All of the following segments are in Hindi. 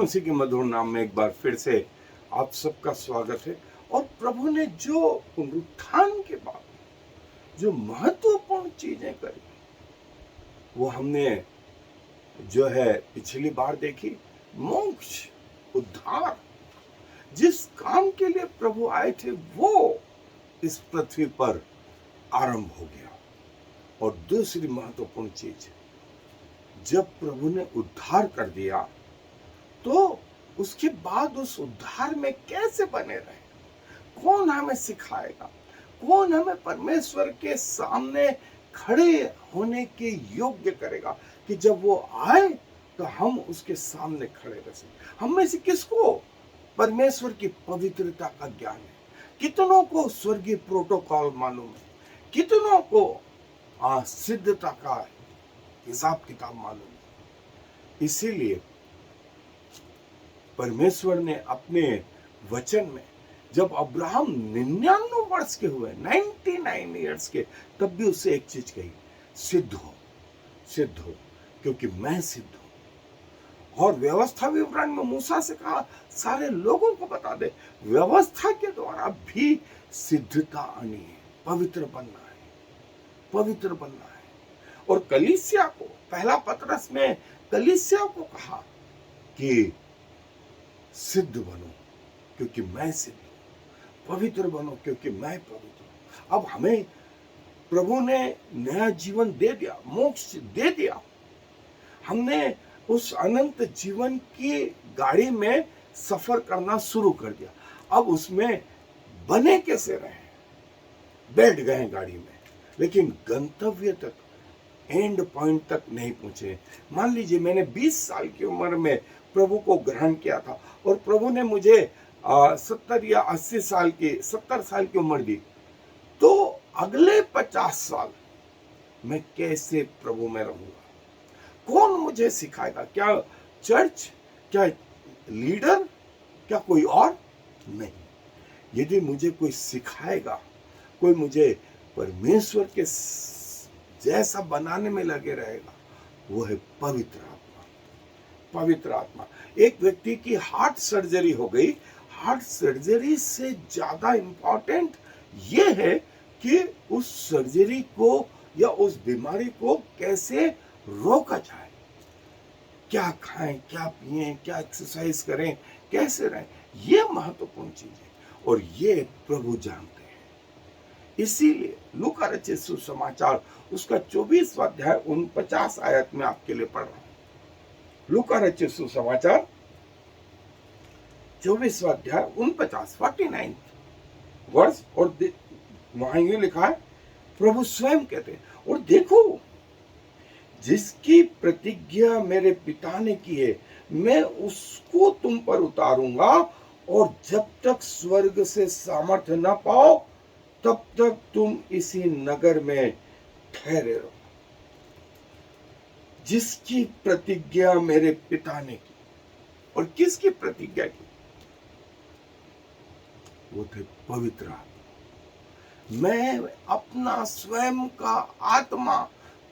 मसीह के मधुर नाम में एक बार फिर से आप सबका स्वागत है। और प्रभु ने जो पुनरुत्थान के बाद जो महत्वपूर्ण चीजें करी वो हमने जो है पिछली बार देखी। मोक्ष, उद्धार, जिस काम के लिए प्रभु आए थे वो इस पृथ्वी पर आरंभ हो गया। और दूसरी महत्वपूर्ण चीज, जब प्रभु ने उद्धार कर दिया तो उसके बाद उस उद्धार में कैसे बने रहे, कौन हमें सिखाएगा, कौन हमें परमेश्वर के सामने खड़े होने के योग्य करेगा कि जब वो आए तो हम उसके सामने खड़े रह सकें। हम में से किसको परमेश्वर की पवित्रता का ज्ञान है? कितनों को स्वर्गीय प्रोटोकॉल मालूम है? कितनों को सिद्धता का हिसाब किताब मालूम है? इसीलिए परमेश्वर ने अपने वचन में, जब अब्राहम 99 वर्ष के हुए, 99 इयर्स के, तब भी उससे एक चीज कही, सिद्ध हो, सिद्ध हो, क्योंकि मैं सिद्ध हूं। और व्यवस्था विवरण में मूसा से कहा सारे लोगों को बता दे, व्यवस्था के द्वारा भी सिद्धता आनी है, पवित्र बनना है, पवित्र बनना है। और कलीसिया को, पहला पतरस में कलीसिया को कहा कि सिद्ध बनो क्योंकि मैं सिद्ध हूं, पवित्र बनो क्योंकि मैं पवित्र हूं। अब हमें प्रभु ने नया जीवन दे दिया, मोक्ष दे दिया। हमने उस अनंत जीवन की गाड़ी में सफर करना शुरू कर दिया। अब उसमें बने कैसे रहे? बैठ गए गाड़ी में, लेकिन गंतव्य तक, एंड पॉइंट तक नहीं पहुंचे। मान लीजिए मैंने 20 साल की उम्र में प्रभु को ग्रहण किया था और प्रभु ने मुझे 70 या 80 साल की, 70 साल की उम्र दी, तो अगले 50 साल मैं कैसे प्रभु में रहूंगा? कौन मुझे सिखाएगा? क्या चर्च? क्या लीडर? क्या कोई और? नहीं। यदि मुझे कोई सिखाएगा, कोई मुझे परमेश्वर के जैसा बनाने में लगे रहेगा, वो है पवित्र आत्मा। पवित्र आत्मा। एक व्यक्ति की हार्ट सर्जरी हो गई, हार्ट सर्जरी से ज्यादा इंपॉर्टेंट ये है कि उस सर्जरी को या उस बीमारी को कैसे रोका जाए। क्या खाएं, क्या पिएं, क्या एक्सरसाइज करें, कैसे रहें, ये महत्वपूर्ण चीज है और ये प्रभु जानते हैं। इसीलिए लूका रचित सुसमाचार उसका 24वां अध्याय 49 आयत में आपके लिए पढ़ रहा हूं। लूका रचित सुसमाचार 24वां अध्याय 49 वर्ष। और वहां ये लिखा है, प्रभु स्वयं कहते हैं, और देखो जिसकी प्रतिज्ञा मेरे पिता ने की है मैं उसको तुम पर उतारूंगा, और जब तक स्वर्ग से सामर्थ्य न पाओ तब तक तुम इसी नगर में ठहरे रहो। जिसकी प्रतिज्ञा मेरे पिता ने की, और किसकी प्रतिज्ञा की? वो थे पवित्र आत्मा। मैं अपना स्वयं का आत्मा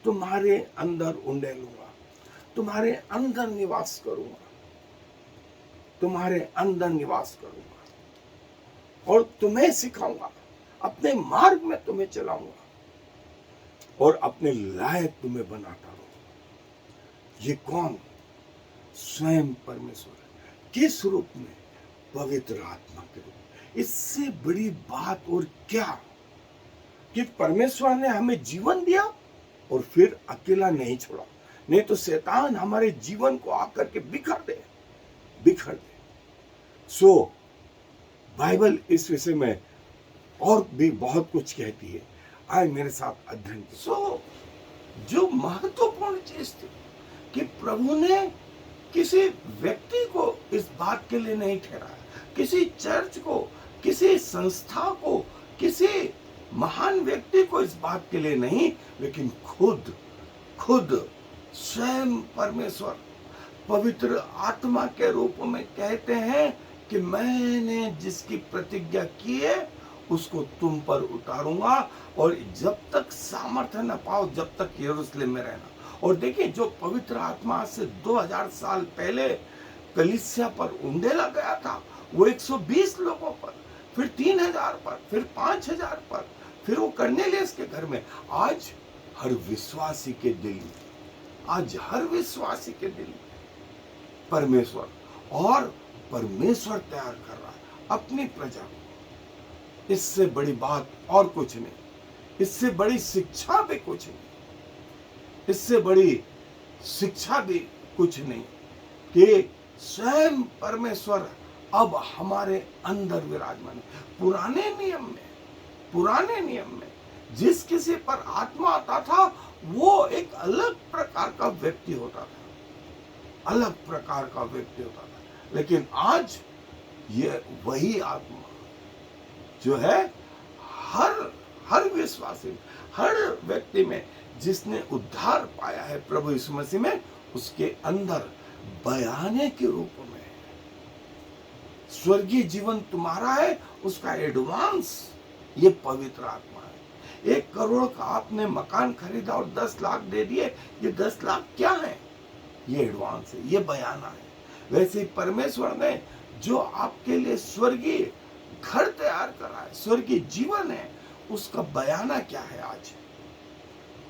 तुम्हारे अंदर उंडेलूंगा, तुम्हारे अंदर निवास करूंगा, तुम्हारे अंदर निवास करूंगा और तुम्हें सिखाऊंगा, अपने मार्ग में तुम्हें चलाऊंगा और अपने लायक तुम्हें बनाता रहूंगा। ये कौन? स्वयं परमेश्वर है। किस रूप में? पवित्र आत्मा के रूप में। इससे बड़ी बात और क्या कि परमेश्वर ने हमें जीवन दिया और फिर अकेला नहीं छोड़ा, नहीं तो शैतान हमारे जीवन को आकर के बिखर दे। सो बाइबल इस विषय में और भी बहुत कुछ कहती है। आए मेरे साथ अध्ययन। जो महत्वपूर्ण चीज थी कि प्रभु ने किसी व्यक्ति को इस बात के लिए नहीं ठहराया, किसी चर्च को, किसी संस्था को, किसी महान व्यक्ति को इस बात के लिए नहीं, लेकिन खुद स्वयं परमेश्वर पवित्र आत्मा के रूप में कहते हैं कि मैंने जिसकी प्रतिज्ञा की है उसको तुम पर उतारूंगा, और जब तक सामर्थ्य न पाओ जब तक यरूशलेम में रहना। और देखिए, जो पवित्र आत्मा से 2000 साल पहले कलीसिया पर उंडेला गया था, वो 120 लोगों पर, फिर 3000 पर, फिर 5000 पर, फिर वो कर्नेलियस के घर में। आज हर विश्वासी के दिल में, आज हर विश्वासी के दिल में परमेश्वर, और परमेश्वर तैयार कर रहा है अपनी प्रजा को। इससे बड़ी बात और कुछ नहीं, इससे बड़ी शिक्षा भी कुछ नहीं, इससे बड़ी शिक्षा भी कुछ नहीं कि स्वयं परमेश्वर अब हमारे अंदर विराजमान है। पुराने नियम में जिस किसी पर आत्मा आता था वो एक अलग प्रकार का व्यक्ति होता था, अलग प्रकार का व्यक्ति होता था। लेकिन आज ये वही आत्मा जो है हर विश्वासी, हर व्यक्ति में जिसने उद्धार पाया है प्रभु यीशु मसीह में, उसके अंदर बयाने के रूप में स्वर्गीय जीवन तुम्हारा है, उसका एडवांस ये पवित्र आत्मा है। 1 करोड़ का आपने मकान खरीदा और 10 लाख दे दिए, ये 10 लाख क्या है? ये एडवांस है, ये बयाना है। वैसे ही परमेश्वर ने जो आपके लिए स्वर्गीय घर तैयार करा है, स्वर्गीय जीवन है, उसका बयाना क्या है आज?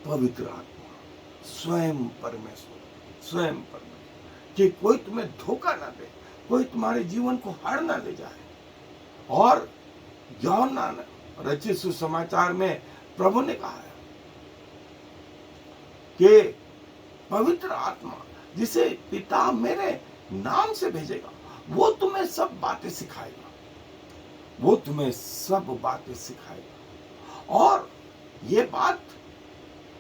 पवित्र आत्मा, स्वयं परमेश्वर, स्वयं परमेश्वर। कि कोई तुम्हें धोखा ना दे, कोई तुम्हारे जीवन को हार ना ले जाए। और यूहन्ना रचित सुसमाचार में प्रभु ने कहा है कि पवित्र आत्मा जिसे पिता मेरे नाम से भेजेगा, वो तुम्हें सब बातें सिखाएगा, वो तुम्हें सब बातें सिखाएगा। और ये बात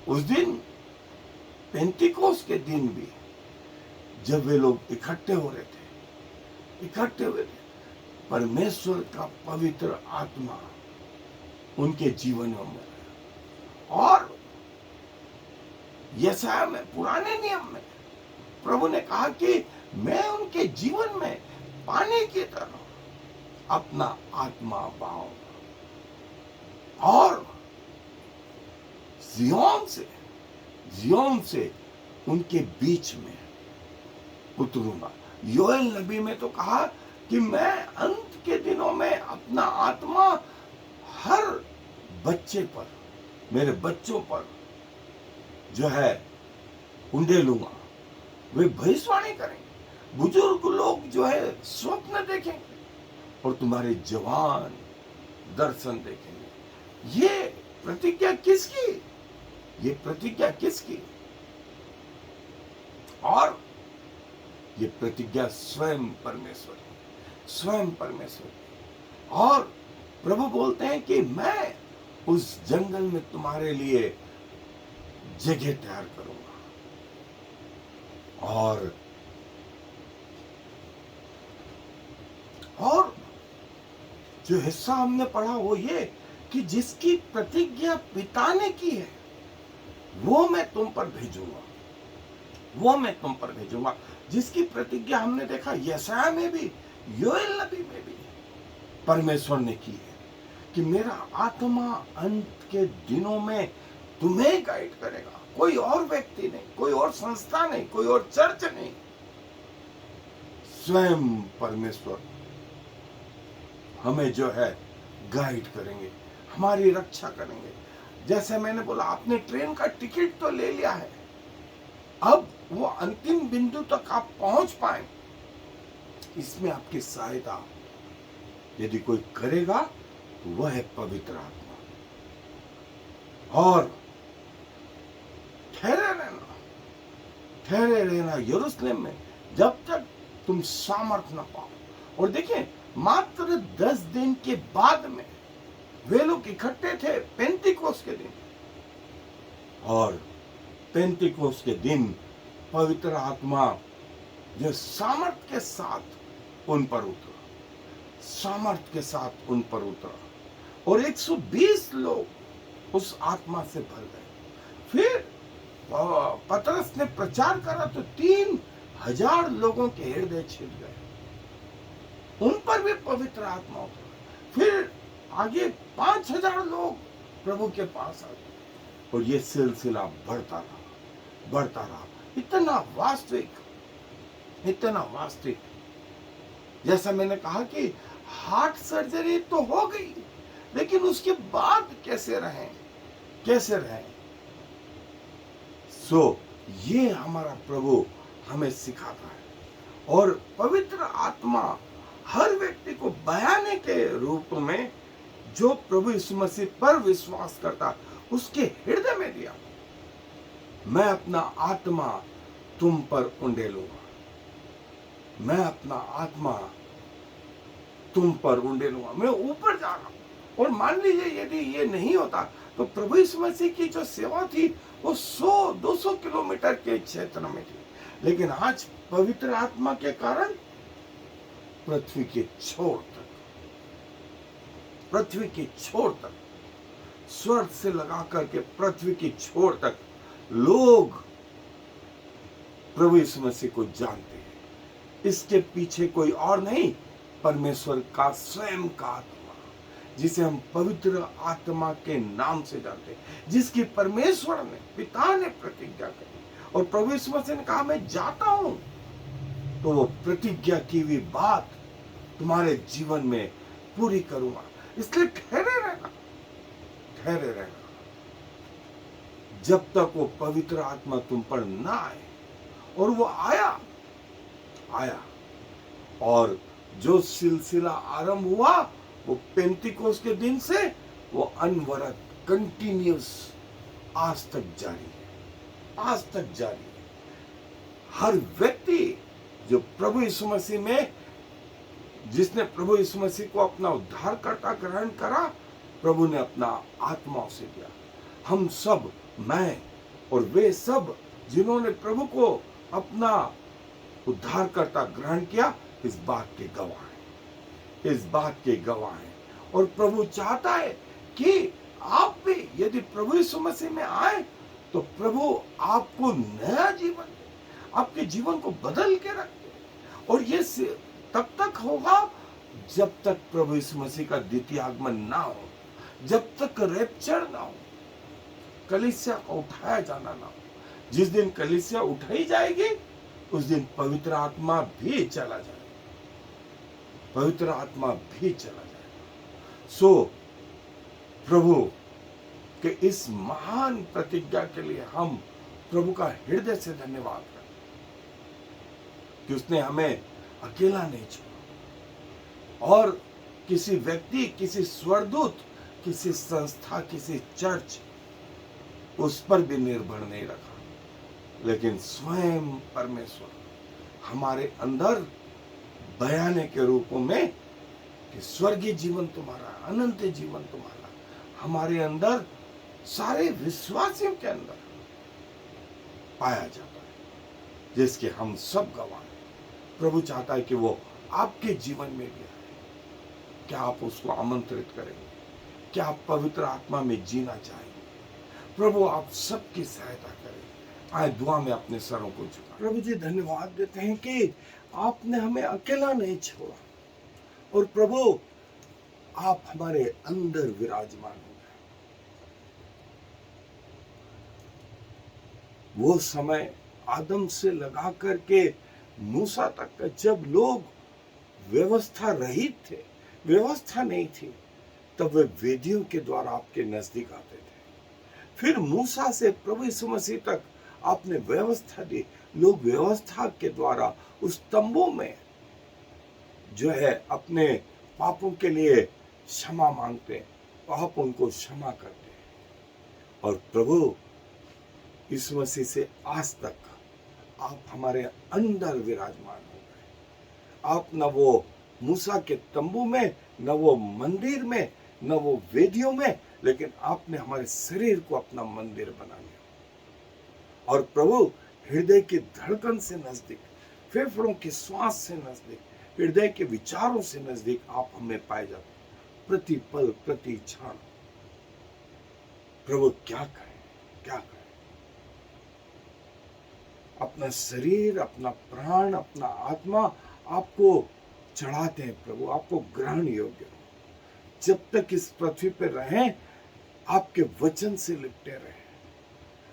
उस दिन पेंतिकोस्त के दिन भी, जब वे लोग इकट्ठे हुए थे, परमेश्वर का पवित्र आत्मा उनके जीवनों में। और यशाया में, पुराने नियम में प्रभु ने कहा कि मैं उनके जीवन में पानी की तरह अपना आत्मा बहाऊंगा और जियोन से उनके बीच में उतरूंगा। योएल नबी में तो कहा कि मैं अंत के दिनों में अपना आत्मा हर बच्चे पर, मेरे बच्चों पर जो है उंडेलूंगा। वे भविष्यवाणी करेंगे, बुजुर्ग लोग जो है स्वप्न देखेंगे और तुम्हारे जवान दर्शन देखेंगे। ये प्रतिज्ञा किसकी? ये प्रतिज्ञा किसकी? और ये प्रतिज्ञा स्वयं परमेश्वर है, स्वयं परमेश्वर। और प्रभु बोलते हैं कि मैं उस जंगल में तुम्हारे लिए जगह तैयार करूंगा। और जो हिस्सा हमने पढ़ा वो ये कि जिसकी प्रतिज्ञा पिता ने की है वो मैं तुम पर भेजूंगा, वो मैं तुम पर भेजूंगा। जिसकी प्रतिज्ञा हमने देखा यशाया में भी, योएल नबी में भी परमेश्वर ने की है कि मेरा आत्मा अंत के दिनों में तुम्हें गाइड करेगा। कोई और व्यक्ति नहीं, कोई और संस्था नहीं, कोई और चर्च नहीं, स्वयं परमेश्वर हमें जो है गाइड करेंगे, हमारी रक्षा करेंगे। जैसे मैंने बोला, आपने ट्रेन का टिकट तो ले लिया है, अब वो अंतिम बिंदु तक आप पहुंच पाए, इसमें आपकी सहायता यदि कोई करेगा तो वह है पवित्र आत्मा। और ठहरे रहना यरूशलेम में जब तक तुम सामर्थ न पाओ। और देखिए, मात्र 10 दिन के बाद में वे लोग इकट्ठे थे पेंतिकोस्त के दिन, और पेंतिकोस्त के दिन पवित्र आत्मा जो सामर्थ के साथ उन पर उतरा, सामर्थ के साथ उन पर उतरा, और 120 लोग उस आत्मा से भर गए। फिर पतरस ने प्रचार करा तो 3000 लोगों के हृदय छिद गए, उन पर भी पवित्र आत्मा उतरा। फिर आगे 5000 लोग प्रभु के पास आ गए, और ये सिलसिला बढ़ता रहा। इतना वास्तविक इतना वास्तविक। जैसा मैंने कहा कि हार्ट सर्जरी तो हो गई, लेकिन उसके बाद कैसे रहें, कैसे रहें। ये हमारा प्रभु हमें सिखाता है। और पवित्र आत्मा हर व्यक्ति को बयाने के रूप में जो प्रभु यीशु मसीह पर विश्वास करता उसके हृदय में दिया। मैं अपना आत्मा तुम पर उंडेलूंगा, मैं अपना आत्मा तुम पर उंडेलूंगा। मैं ऊपर जा रहा हूं। और मान लीजिए यदि ये नहीं होता तो प्रभु यीशु मसीह की जो सेवा थी वो 100-200 किलोमीटर के क्षेत्र में थी, लेकिन आज पवित्र आत्मा के कारण पृथ्वी के छोर तक, पृथ्वी की छोर तक, स्वर्ग से लगा करके पृथ्वी की छोर तक लोग प्रभु यीशु मसीह को जानते हैं। इसके पीछे कोई और नहीं, परमेश्वर का स्वयं का आत्मा, जिसे हम पवित्र आत्मा के नाम से जानते हैं, जिसकी परमेश्वर ने, पिता ने प्रतिज्ञा करी। और प्रभु यीशु मसीह ने कहा मैं जाता हूं तो वो प्रतिज्ञा की हुई बात तुम्हारे जीवन में पूरी करूंगा। इसलिए ठहरे रहना, ठहरे रहना जब तक वो पवित्र आत्मा तुम पर ना आए। और वो आया और जो सिलसिला आरंभ हुआ वो पेंतिकोस के दिन से वो अनवरत कंटिन्यूस आज तक जारी है, आज तक जारी है। हर व्यक्ति जो प्रभु यीशु मसीह में, जिसने प्रभु यीशु मसीह को अपना उद्धारकर्ता ग्रहण करा, प्रभु ने अपना आत्मा उसे दिया। हम सब, मैं और वे सब जिन्होंने प्रभु को अपना उद्धारकर्ता ग्रहण किया, इस बात के गवाह हैं, इस बात के गवाह हैं। और प्रभु चाहता है कि आप भी यदि प्रभु यीशु मसीह में आए तो प्रभु आपको नया जीवन दे, आपके जीवन को बदल के रखे। और ये तब तक होगा जब तक प्रभु यीशु मसीह का द्वितीय आगमन ना हो, जब तक रैप्चर ना हो, कलीसिया का उठाया जाना ना हो। जिस दिन कलीसिया उठाई जाएगी उस दिन पवित्र आत्मा भी चला जाएगा, पवित्र आत्मा भी चला जाएगा। प्रभु के इस महान प्रतिज्ञा के लिए हम प्रभु का हृदय से धन्यवाद करते कि उसने हमें अकेला नहीं छोड़ा और किसी व्यक्ति, किसी स्वर्गदूत, किसी संस्था, किसी चर्च उस पर भी निर्भर नहीं रखा, लेकिन स्वयं परमेश्वर हमारे अंदर बयाने के रूप में कि स्वर्गीय जीवन तुम्हारा, अनंत जीवन तुम्हारा हमारे अंदर, सारे विश्वासियों के अंदर पाया जाता है, जिसके हम सब गवाह हैं। प्रभु चाहता है कि वो आपके जीवन में भी आए। क्या आप उसको आमंत्रित करेंगे? क्या आप पवित्र आत्मा में जीना चाहेंगे? प्रभु आप सबकी सहायता करें। आए दुआ में अपने सरों को झुका। प्रभु जी धन्यवाद देते हैं कि आपने हमें अकेला नहीं छोड़ा और प्रभु आप हमारे अंदर विराजमान हो गए। वो समय आदम से लगा करके मूसा तक का, जब लोग व्यवस्था रहित थे, व्यवस्था नहीं थी, तब वे वेदियों के द्वारा आपके नजदीक आते थे। फिर मूसा से प्रभु यीशु मसीह तक आपने व्यवस्था दी। लोग व्यवस्था के द्वारा उस तंबू में जो है अपने पापों के लिए क्षमा मांगते हैं, पाप उनको क्षमा करते हैं। और प्रभु यीशु मसीह से आज तक आप हमारे अंदर विराजमान हो गए। आप न वो मूसा के तंबू में, न वो मंदिर में, न वो वेदियों में, लेकिन आपने हमारे शरीर को अपना मंदिर बना लिया। और प्रभु हृदय की धड़कन से नजदीक, फेफड़ों के श्वास से नजदीक, हृदय के विचारों से नजदीक आप हमें पाए जाते हैं। प्रति पल, प्रति क्षण प्रभु क्या करें, क्या करें। अपना शरीर, अपना प्राण, अपना आत्मा आपको चढ़ाते हैं प्रभु, आपको ग्रहण योग्य हो। जब तक इस पृथ्वी पर रहें आपके वचन से लिपटे रहें।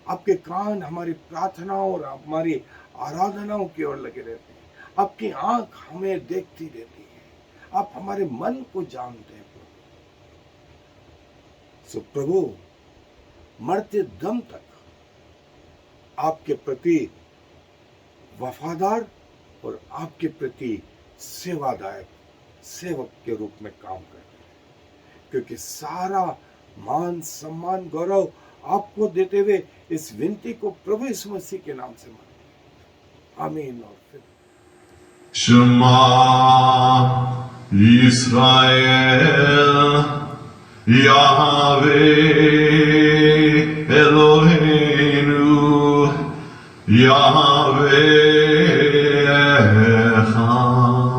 आपके कान हमारी प्रार्थनाओं और हमारी आराधनाओं की ओर लगे रहते हैं। आपकी आंख हमें देखती रहती है, आप हमारे मन को जानते हैं प्रभु। सो प्रभु, मरते दम तक आपके प्रति वफादार और आपके प्रति सेवादायक सेवक के रूप में काम करते हैं, क्योंकि सारा मान सम्मान गौरव आपको देते हुए इस विनती को प्रभु यीशु मसीह के नाम से मांगते हैं, आमीन। और फिर Shema Yisrael Yahweh Eloheinu Yahweh Echad.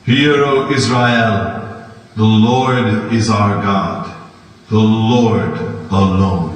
Hear, O Israel, the Lord is our God, the Lord alone.